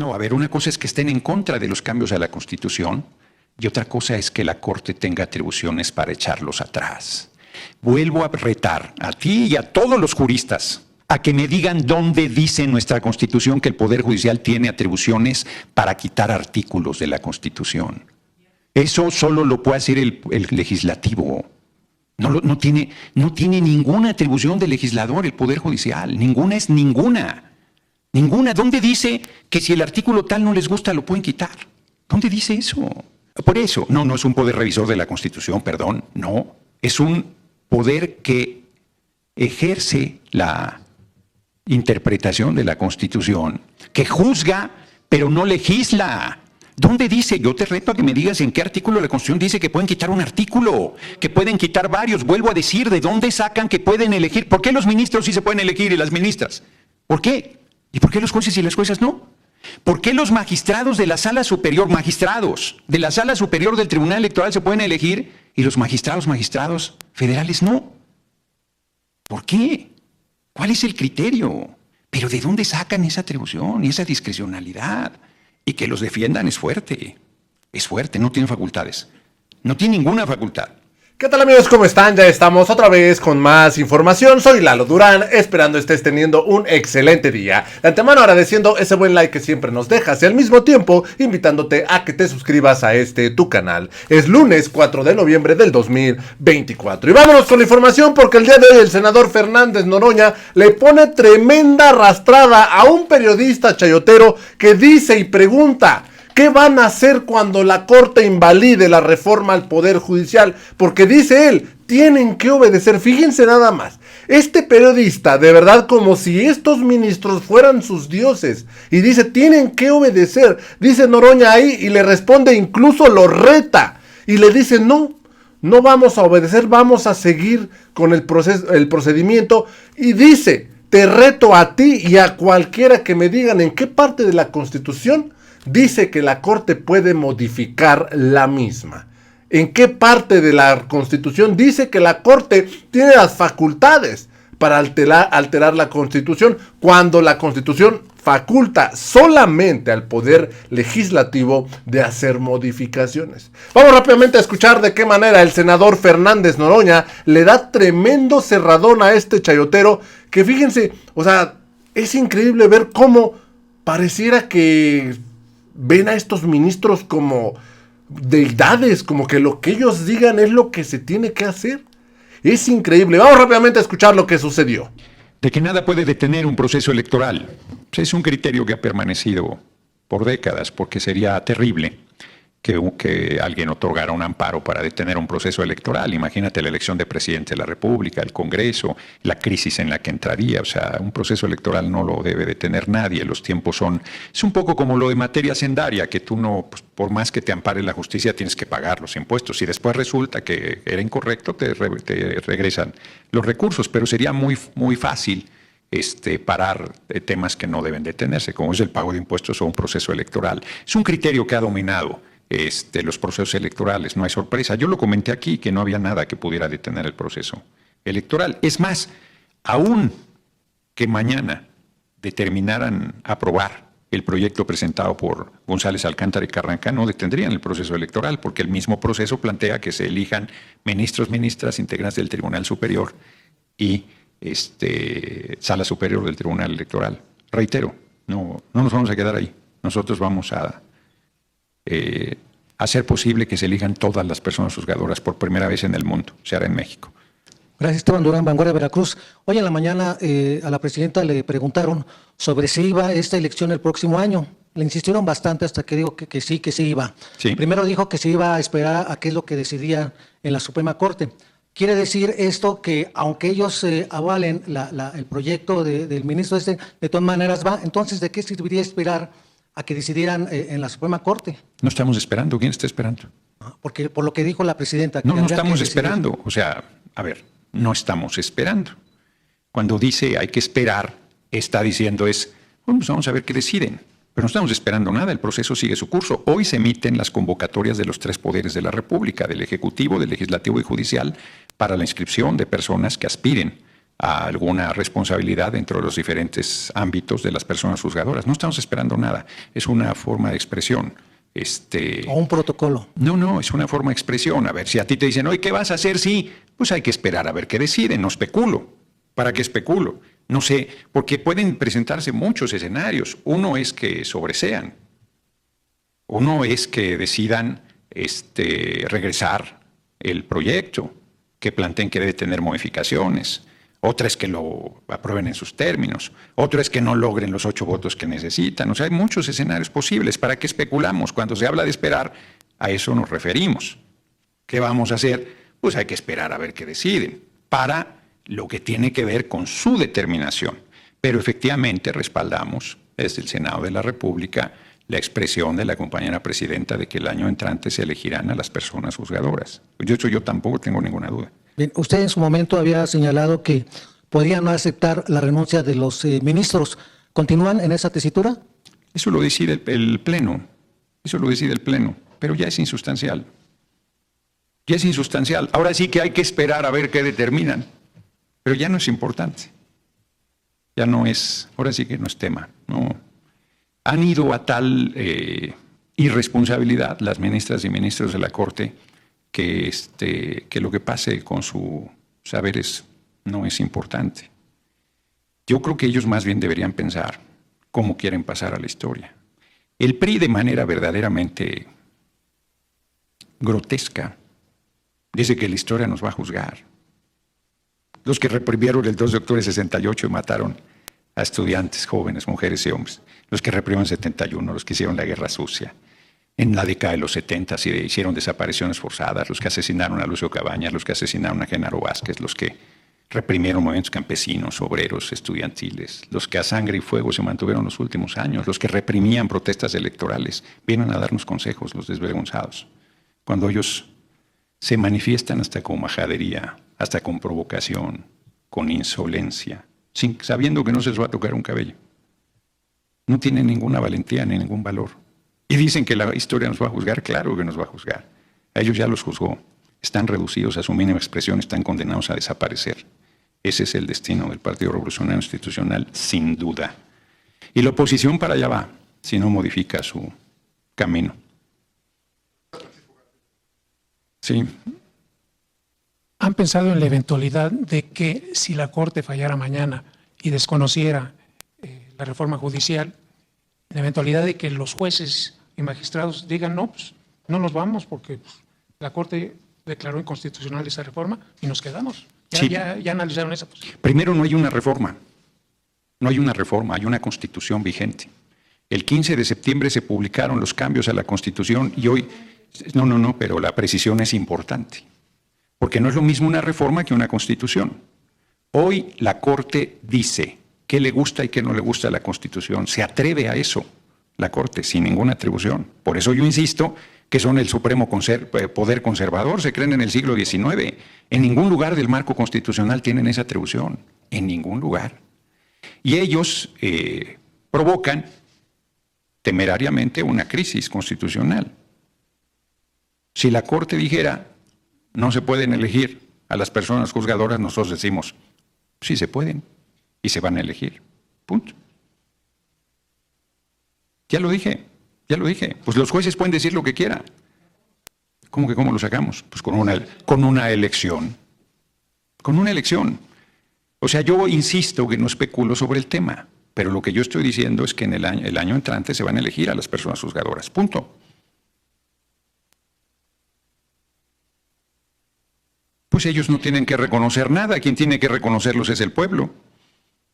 No, a ver, una cosa es que estén en contra de los cambios a la Constitución y otra cosa es que la Corte tenga atribuciones para echarlos atrás. Vuelvo a retar a ti y a todos los juristas a que me digan dónde dice nuestra Constitución que el Poder Judicial tiene atribuciones para quitar artículos de la Constitución. Eso solo lo puede hacer el legislativo. No tiene ninguna atribución del legislador el Poder Judicial. Ninguna es ninguna. Ninguna. ¿Dónde dice que si el artículo tal no les gusta lo pueden quitar? ¿Dónde dice eso? Por eso, no es un poder revisor de la Constitución, perdón, no. Es un poder que ejerce la interpretación de la Constitución, que juzga, pero no legisla. ¿Dónde dice? Yo te reto a que me digas en qué artículo de la Constitución dice que pueden quitar un artículo, que pueden quitar varios. Vuelvo a decir, ¿de dónde sacan que pueden elegir? ¿Por qué los ministros sí se pueden elegir y las ministras? ¿Por qué? ¿Y por qué los jueces y las juezas no? ¿Por qué los magistrados de la Sala Superior, de la Sala Superior del Tribunal Electoral se pueden elegir y los magistrados federales no? ¿Por qué? ¿Cuál es el criterio? ¿Pero de dónde sacan esa atribución y esa discrecionalidad? Y que los defiendan es fuerte, no tiene facultades, no tiene ninguna facultad. ¿Qué tal, amigos? ¿Cómo están? Ya estamos otra vez con más información. Soy Lalo Durán, esperando estés teniendo un excelente día. De antemano agradeciendo ese buen like que siempre nos dejas y al mismo tiempo invitándote a que te suscribas a tu canal. Es lunes 4 de noviembre del 2024. Y vámonos con la información porque el día de hoy el senador Fernández Noroña le pone tremenda arrastrada a un periodista chayotero que dice y pregunta: ¿qué van a hacer cuando la Corte invalide la reforma al Poder Judicial? Porque dice él, tienen que obedecer. Fíjense nada más. Este periodista, de verdad, como si estos ministros fueran sus dioses. Y dice, tienen que obedecer. Dice Noroña ahí y le responde, incluso lo reta. Y le dice, no vamos a obedecer, vamos a seguir con el procedimiento. Y dice, te reto a ti y a cualquiera que me digan en qué parte de la Constitución dice que la Corte puede modificar la misma. ¿En qué parte de la Constitución dice que la Corte tiene las facultades para alterar la Constitución cuando la Constitución faculta solamente al Poder Legislativo de hacer modificaciones? Vamos rápidamente a escuchar de qué manera el senador Fernández Noroña le da tremendo cerradón a este chayotero que, fíjense, o sea, es increíble ver cómo pareciera que ven a estos ministros como deidades, como que lo que ellos digan es lo que se tiene que hacer. Es increíble. Vamos rápidamente a escuchar lo que sucedió. De que nada puede detener un proceso electoral. Pues es un criterio que ha permanecido por décadas, porque sería terrible que alguien otorgara un amparo para detener un proceso electoral. Imagínate la elección de presidente de la República, el Congreso, la crisis en la que entraría. O sea, un proceso electoral no lo debe detener nadie. Los tiempos es un poco como lo de materia hacendaria, que tú no, pues, por más que te ampare la justicia, tienes que pagar los impuestos. Y después resulta que era incorrecto, te regresan los recursos. Pero sería muy, muy fácil parar temas que no deben detenerse, como es el pago de impuestos o un proceso electoral. Es un criterio que ha dominado los procesos electorales, no hay sorpresa. Yo lo comenté aquí, que no había nada que pudiera detener el proceso electoral. Es más, aún que mañana determinaran aprobar el proyecto presentado por González Alcántara y Carranca, no detendrían el proceso electoral, porque el mismo proceso plantea que se elijan ministros, ministras, integrantes del Tribunal Superior y Sala Superior del Tribunal Electoral. Reitero, no nos vamos a quedar ahí. Nosotros vamos a hacer posible que se elijan todas las personas juzgadoras por primera vez en el mundo. Se hará en México. Gracias, Esteban Durán, Vanguardia Veracruz. Hoy en la mañana a la presidenta le preguntaron sobre si iba esta elección el próximo año. Le insistieron bastante hasta que dijo que sí iba. Sí. Primero dijo que se iba a esperar a qué es lo que decidía en la Suprema Corte. Quiere decir esto que aunque ellos avalen el proyecto del ministro de todas maneras va. Entonces, ¿de qué serviría esperar a que decidieran en la Suprema Corte? No estamos esperando. ¿Quién está esperando? Porque por lo que dijo la presidenta. No estamos esperando. O sea, a ver, no estamos esperando. Cuando dice hay que esperar, está diciendo bueno, pues vamos a ver qué deciden. Pero no estamos esperando nada, el proceso sigue su curso. Hoy se emiten las convocatorias de los tres poderes de la República, del Ejecutivo, del Legislativo y Judicial, para la inscripción de personas que aspiren a alguna responsabilidad dentro de los diferentes ámbitos de las personas juzgadoras. No estamos esperando nada, es una forma de expresión. O un protocolo. No, es una forma de expresión. A ver, si a ti te dicen, oye, ¿qué vas a hacer? Sí, pues hay que esperar a ver qué deciden, no especulo. ¿Para qué especulo? No sé, porque pueden presentarse muchos escenarios. Uno es que sobresean. Uno es que decidan regresar el proyecto, que planteen que debe tener modificaciones. Otra es que lo aprueben en sus términos. Otra es que no logren los 8 votos que necesitan. O sea, hay muchos escenarios posibles. ¿Para qué especulamos? Cuando se habla de esperar, a eso nos referimos. ¿Qué vamos a hacer? Pues hay que esperar a ver qué deciden, para lo que tiene que ver con su determinación. Pero efectivamente respaldamos desde el Senado de la República la expresión de la compañera presidenta de que el año entrante se elegirán a las personas juzgadoras. Yo tampoco tengo ninguna duda. Bien, usted en su momento había señalado que podría no aceptar la renuncia de los ministros. ¿Continúan en esa tesitura? Eso lo decide el Pleno. Eso lo decide el Pleno. Pero ya es insustancial. Ya es insustancial. Ahora sí que hay que esperar a ver qué determinan. Pero ya no es importante. Ya no es, ahora sí que no es tema. No. Han ido a tal irresponsabilidad las ministras y ministros de la Corte que lo que pase con sus saberes no es importante. Yo creo que ellos más bien deberían pensar cómo quieren pasar a la historia. El PRI, de manera verdaderamente grotesca, dice que la historia nos va a juzgar. Los que reprimieron el 2 de octubre de 68 y mataron a estudiantes, jóvenes, mujeres y hombres. Los que reprimieron en 71, los que hicieron la guerra sucia. En la década de los 70 hicieron desapariciones forzadas, los que asesinaron a Lucio Cabañas, los que asesinaron a Genaro Vázquez, los que reprimieron movimientos campesinos, obreros, estudiantiles, los que a sangre y fuego se mantuvieron los últimos años, los que reprimían protestas electorales, vienen a darnos consejos, los desvergonzados. Cuando ellos se manifiestan hasta con majadería, hasta con provocación, con insolencia, sabiendo que no se les va a tocar un cabello. No tienen ninguna valentía ni ningún valor. Y dicen que la historia nos va a juzgar. Claro que nos va a juzgar. A ellos ya los juzgó. Están reducidos a su mínima expresión, están condenados a desaparecer. Ese es el destino del Partido Revolucionario Institucional, sin duda. Y la oposición para allá va, si no modifica su camino. Sí. ¿Han pensado en la eventualidad de que si la Corte fallara mañana y desconociera la reforma judicial, la eventualidad de que los jueces y magistrados digan no, pues no nos vamos porque la Corte declaró inconstitucional esa reforma y nos quedamos? Ya analizaron esa posibilidad. Primero, no hay una reforma. No hay una reforma, hay una Constitución vigente. El 15 de septiembre se publicaron los cambios a la Constitución y hoy... No, pero la precisión es importante. Porque no es lo mismo una reforma que una Constitución. Hoy la Corte dice qué le gusta y qué no le gusta a la Constitución. Se atreve a eso la Corte, sin ninguna atribución. Por eso yo insisto que son el supremo poder conservador, se creen en el siglo XIX. En ningún lugar del marco constitucional tienen esa atribución. En ningún lugar. Y ellos provocan temerariamente una crisis constitucional. Si la Corte dijera no se pueden elegir a las personas juzgadoras, nosotros decimos sí se pueden y se van a elegir. Punto. Ya lo dije. Pues los jueces pueden decir lo que quieran. ¿Cómo lo sacamos? Pues con una elección. Con una elección. O sea, yo insisto que no especulo sobre el tema, pero lo que yo estoy diciendo es que en el año entrante se van a elegir a las personas juzgadoras. Punto. Pues ellos no tienen que reconocer nada. Quien tiene que reconocerlos es el pueblo.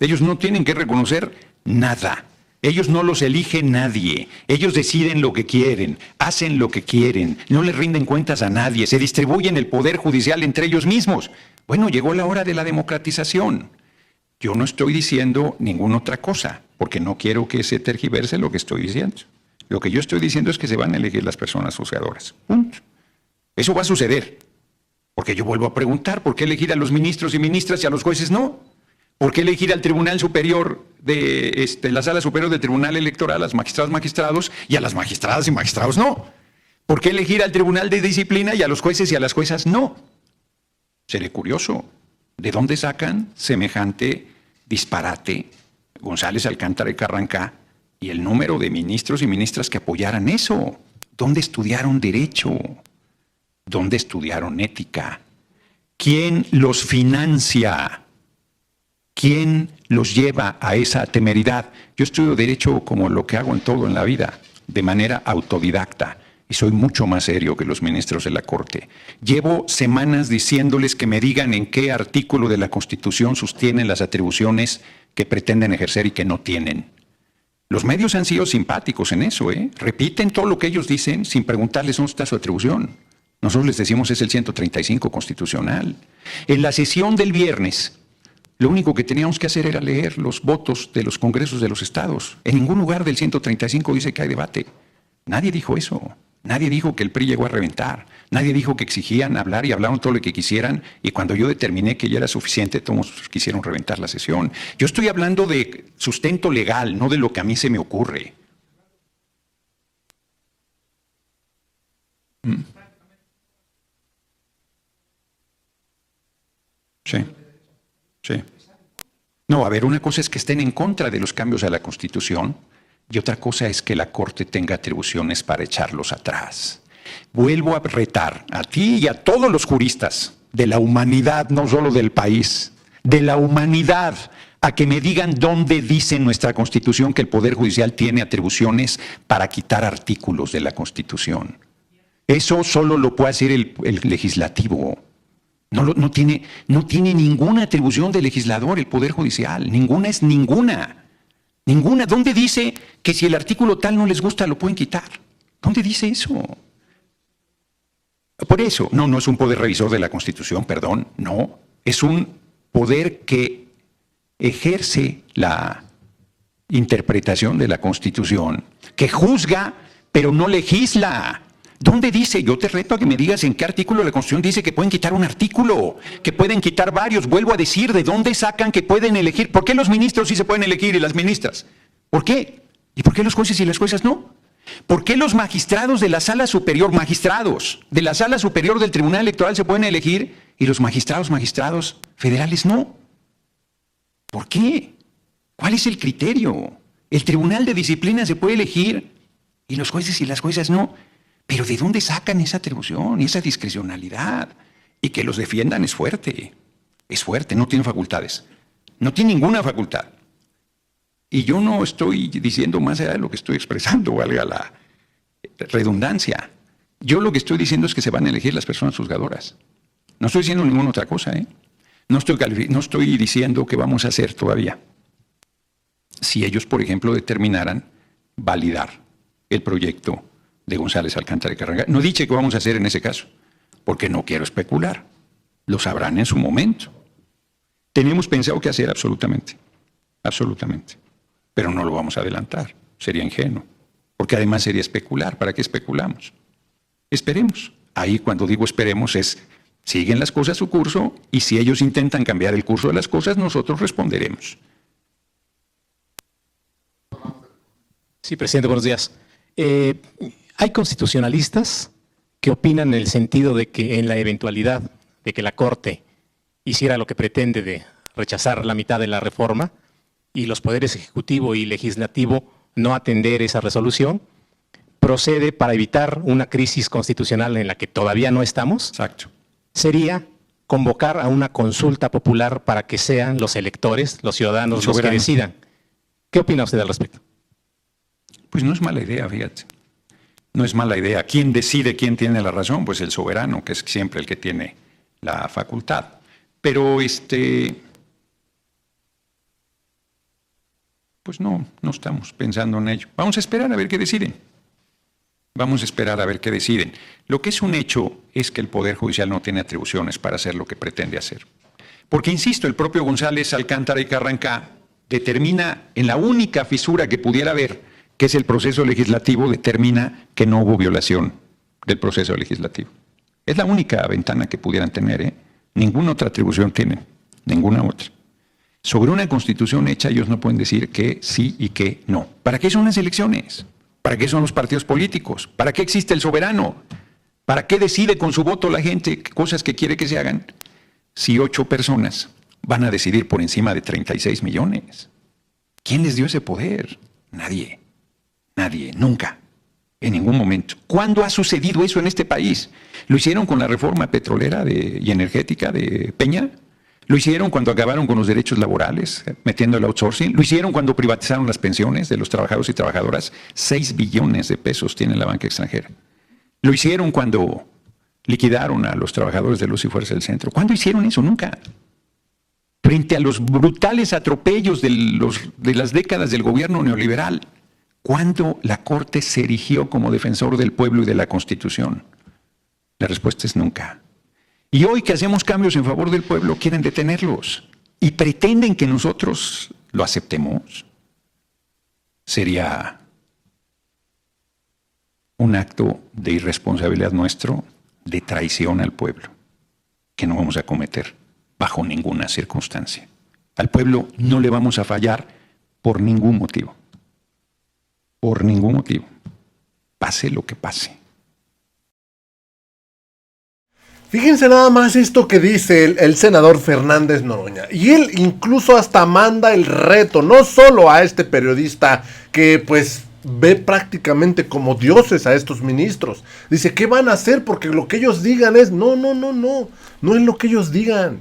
Ellos no tienen que reconocer nada. Ellos no los elige nadie. Ellos deciden lo que quieren, hacen lo que quieren, no les rinden cuentas a nadie, se distribuyen el poder judicial entre ellos mismos. Bueno, llegó la hora de la democratización. Yo no estoy diciendo ninguna otra cosa, porque no quiero que se tergiverse lo que estoy diciendo. Lo que yo estoy diciendo es que se van a elegir las personas juzgadoras. Punto. Eso va a suceder. Porque yo vuelvo a preguntar, ¿por qué elegir a los ministros y ministras y a los jueces no? ¿Por qué elegir al Tribunal Superior la Sala Superior del Tribunal Electoral, a las magistrados y a las magistradas y magistrados no? ¿Por qué elegir al Tribunal de Disciplina y a los jueces y a las juezas no? Seré curioso. ¿De dónde sacan semejante disparate González, Alcántara y Carrancá y el número de ministros y ministras que apoyaran eso? ¿Dónde estudiaron derecho? ¿Dónde estudiaron ética? ¿Quién los financia? ¿Quién los lleva a esa temeridad? Yo estudio derecho como lo que hago en todo en la vida, de manera autodidacta, y soy mucho más serio que los ministros de la Corte. Llevo semanas diciéndoles que me digan en qué artículo de la Constitución sostienen las atribuciones que pretenden ejercer y que no tienen. Los medios han sido simpáticos en eso, ¿eh? Repiten todo lo que ellos dicen sin preguntarles dónde está su atribución. Nosotros les decimos es el 135 constitucional. En la sesión del viernes, lo único que teníamos que hacer era leer los votos de los congresos de los estados. En ningún lugar del 135 dice que hay debate. Nadie dijo eso. Nadie dijo que el PRI llegó a reventar. Nadie dijo que exigían hablar y hablaron todo lo que quisieran. Y cuando yo determiné que ya era suficiente, todos quisieron reventar la sesión. Yo estoy hablando de sustento legal, no de lo que a mí se me ocurre. Sí. Sí. No, a ver, una cosa es que estén en contra de los cambios a la Constitución y otra cosa es que la Corte tenga atribuciones para echarlos atrás. Vuelvo a retar a ti y a todos los juristas de la humanidad, no solo del país, de la humanidad, a que me digan dónde dice en nuestra Constitución que el Poder Judicial tiene atribuciones para quitar artículos de la Constitución. Eso solo lo puede hacer el legislativo. No tiene ninguna atribución de legislador el Poder Judicial. Ninguna. ¿Dónde dice que si el artículo tal no les gusta lo pueden quitar? ¿Dónde dice eso? Por eso, no es un poder revisor de la Constitución, perdón, no. Es un poder que ejerce la interpretación de la Constitución, que juzga, pero no legisla. ¿Dónde dice? Yo te reto a que me digas en qué artículo de la Constitución dice que pueden quitar un artículo, que pueden quitar varios. Vuelvo a decir, ¿de dónde sacan que pueden elegir? ¿Por qué los ministros sí se pueden elegir y las ministras? ¿Por qué? ¿Y por qué los jueces y las juezas no? ¿Por qué los magistrados de la Sala Superior, del Tribunal Electoral se pueden elegir y los magistrados federales no? ¿Por qué? ¿Cuál es el criterio? El Tribunal de Disciplina se puede elegir y los jueces y las juezas no. Pero ¿de dónde sacan esa atribución y esa discrecionalidad? Y que los defiendan es fuerte, no tiene facultades, no tiene ninguna facultad. Y yo no estoy diciendo más allá de lo que estoy expresando, valga la redundancia. Yo lo que estoy diciendo es que se van a elegir las personas juzgadoras. No estoy diciendo ninguna otra cosa, ¿eh? No estoy diciendo que vamos a hacer todavía. Si ellos, por ejemplo, determinaran validar el proyecto de González, Alcántara y Carrancá. No he dicho qué vamos a hacer en ese caso, porque no quiero especular. Lo sabrán en su momento. Tenemos pensado qué hacer absolutamente, pero no lo vamos a adelantar. Sería ingenuo, porque además sería especular. ¿Para qué especulamos? Esperemos. Ahí cuando digo esperemos es, siguen las cosas su curso y si ellos intentan cambiar el curso de las cosas, nosotros responderemos. Sí, presidente, buenos días. Hay constitucionalistas que opinan en el sentido de que en la eventualidad de que la Corte hiciera lo que pretende de rechazar la mitad de la reforma y los poderes ejecutivo y legislativo no atender esa resolución, procede para evitar una crisis constitucional en la que todavía no estamos. Exacto. Sería convocar a una consulta popular para que sean los electores, los ciudadanos, los que decidan. ¿Qué opina usted al respecto? Pues no es mala idea, fíjate. No es mala idea. ¿Quién decide quién tiene la razón? Pues el soberano, que es siempre el que tiene la facultad. Pero pues no estamos pensando en ello. Vamos a esperar a ver qué deciden. Lo que es un hecho es que el Poder Judicial no tiene atribuciones para hacer lo que pretende hacer. Porque, insisto, el propio González, Alcántara y Carrancá determina en la única fisura que pudiera haber, que es el proceso legislativo, determina que no hubo violación del proceso legislativo. Es la única ventana que pudieran tener, ¿eh? Ninguna otra atribución tienen, ninguna otra. Sobre una constitución hecha, ellos no pueden decir que sí y que no. ¿Para qué son las elecciones? ¿Para qué son los partidos políticos? ¿Para qué existe el soberano? ¿Para qué decide con su voto la gente cosas que quiere que se hagan? si 8 personas van a decidir por encima de 36 millones? ¿Quién les dio ese poder? Nadie. Nadie, nunca, en ningún momento. ¿Cuándo ha sucedido eso en este país? ¿Lo hicieron con la reforma petrolera y energética de Peña? ¿Lo hicieron cuando acabaron con los derechos laborales, metiendo el outsourcing? ¿Lo hicieron cuando privatizaron las pensiones de los trabajadores y trabajadoras? 6 billones de pesos tiene la banca extranjera. ¿Lo hicieron cuando liquidaron a los trabajadores de Luz y Fuerza del Centro? ¿Cuándo hicieron eso? Nunca. Frente a los brutales atropellos de las décadas del gobierno neoliberal, ¿cuándo la Corte se erigió como defensor del pueblo y de la Constitución? La respuesta es nunca. Y hoy que hacemos cambios en favor del pueblo, quieren detenerlos y pretenden que nosotros lo aceptemos. Sería un acto de irresponsabilidad nuestro, de traición al pueblo, que no vamos a cometer bajo ninguna circunstancia. Al pueblo no le vamos a fallar por ningún motivo. Por ningún motivo. Pase lo que pase. Fíjense nada más esto que dice el senador Fernández Noroña. Y él incluso hasta manda el reto, no solo a este periodista que pues ve prácticamente como dioses a estos ministros. Dice, ¿qué van a hacer? Porque lo que ellos digan es, no es lo que ellos digan.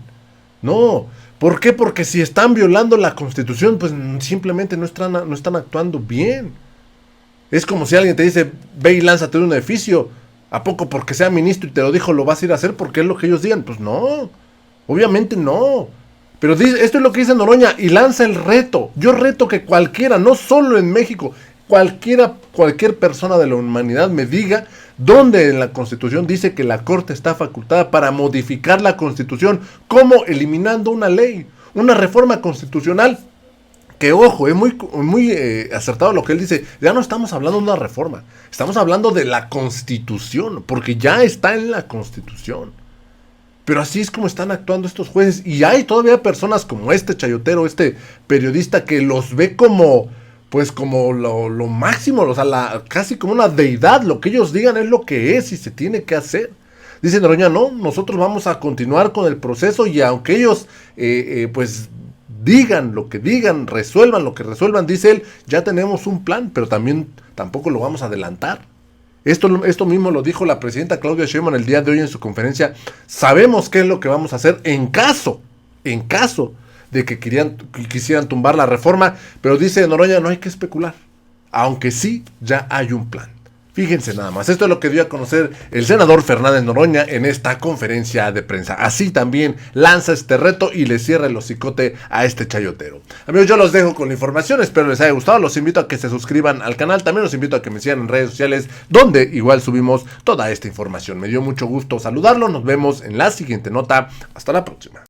No. ¿Por qué? Porque si están violando la Constitución, pues simplemente no están actuando bien. Es como si alguien te dice, ve y lánzate de un edificio. ¿A poco porque sea ministro y te lo dijo lo vas a ir a hacer porque es lo que ellos digan? Pues no, obviamente no. Pero esto es lo que dice Noroña y lanza el reto. Yo reto que cualquiera, no solo en México, cualquier persona de la humanidad me diga dónde en la Constitución dice que la Corte está facultada para modificar la Constitución, como eliminando una ley, una reforma constitucional. Que ojo, es muy acertado lo que él dice. Ya no estamos hablando de una reforma, estamos hablando de la Constitución, porque ya está en la Constitución. Pero así es como están actuando estos jueces. Y hay todavía personas como este chayotero, este periodista, que los ve como lo máximo, o sea, casi como una deidad. Lo que ellos digan es lo que es y se tiene que hacer. Dice Noroña, no, nosotros vamos a continuar con el proceso y aunque ellos, digan lo que digan, resuelvan lo que resuelvan, dice él, ya tenemos un plan, pero tampoco lo vamos a adelantar. Esto mismo lo dijo la presidenta Claudia Sheinbaum el día de hoy en su conferencia. Sabemos qué es lo que vamos a hacer en caso de que quisieran tumbar la reforma, pero dice Noroña, no hay que especular, aunque sí ya hay un plan. Fíjense nada más, esto es lo que dio a conocer el senador Fernández Noroña en esta conferencia de prensa. Así también lanza este reto y le cierra el hocicote a este chayotero. Amigos, yo los dejo con la información, espero les haya gustado, los invito a que se suscriban al canal, también los invito a que me sigan en redes sociales, donde igual subimos toda esta información. Me dio mucho gusto saludarlo, nos vemos en la siguiente nota, hasta la próxima.